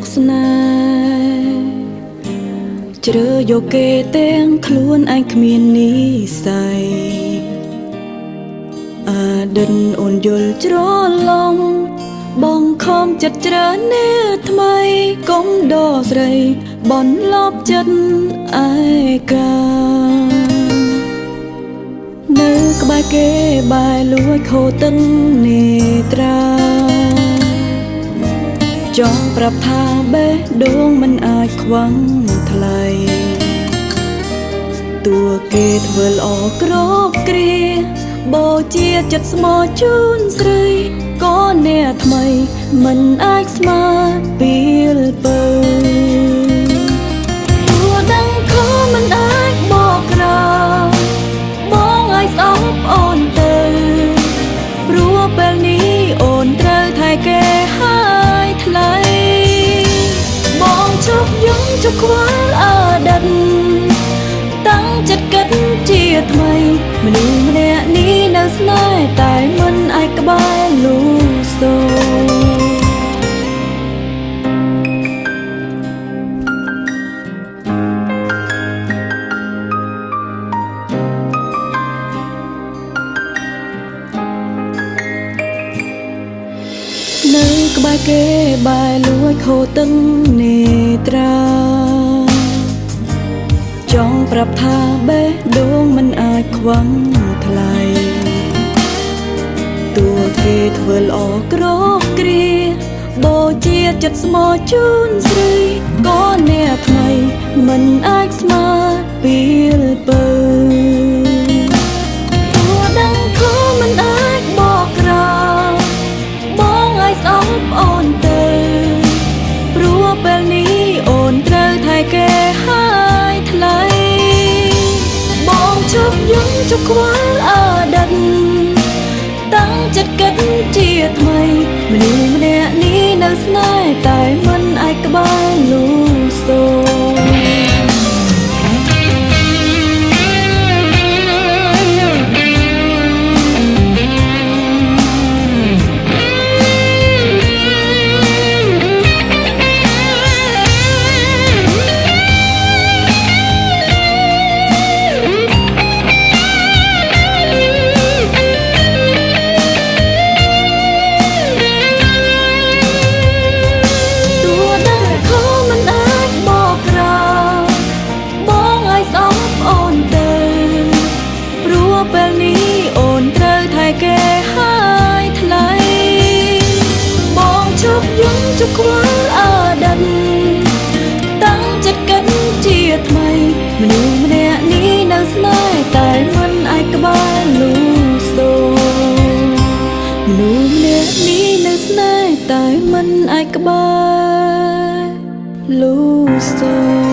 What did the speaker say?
កស្នេហ៍ជ្រើយកគេទាំងខ្លួនឯងគ្មាននិស្ស័យអតីតអូនយល់ច្រឡំបងខំចិត្តច្រើននាថ្មីកុំដកស្រីបនលប់ចិត្តឯកានៅក្បែរគេបែរលួចខូទឹកនេត្រាចង់ប្រាប់ថាបេះដូងមិនអាចខ្វាំងថ្លៃតួគេធ្វើល្អគ្រប់គ្រាបូជាចិត្តស្មោះជូនស្រីក៏អ្នកថ្មីមិនអាចស្មើពីលពើតួដឹងខំមិនអាចបកក្រោយបងឲ្យស្អប់អូនទៅព្រោះពេលនេះអូនត្រូវថែគេហើយថ្លៃបងជប់យំជប់ខ្វល់អតីតតាំងចិត្តគិតជាថ្មីមនុស្សម្នាក់នេះនៅស្នេហ៍តែមិនអាចក្បែរលូសូនៅក្បែរគេបែរលួចខូទឹកនេត្រាចង់ប្រាប់ថាបេះដូងមិនអាចខ្វាំងថ្លៃតួគេធ្វើល្អគ្រប់គ្រាបូជាចិត្តស្មោះជូនស្រីក៏អ្នកថ្មីមិនអាចស្មើពីលពើតួដឹងខំមិនអាចបកក្រោយបងឲ្យស្អប់អូនទៅព្រោះពេលនេះអូនត្រូវថែគេហើយថ្លៃបងជប់យំជប់ខ្វល់អតីតតាំងចិត្តគិតជាថ្មីមនុស្សម្នាក់នេះនៅស្នេហ៍តែមិនអាចក្បែរលូសូពេលនេះអូនត្រូវថែគេហើយថ្លៃបងជប់យំជប់ខ្វល់អតីតតាំងចិត្តគិតជាថ្មីមនុស្សម្នាក់នេះនៅស្នេហ៍តែមិនអាចក្បែរលូសូមនុស្សម្នាក់នេះនៅស្នេហ៍តែមិនអាចក្បែរលូសូ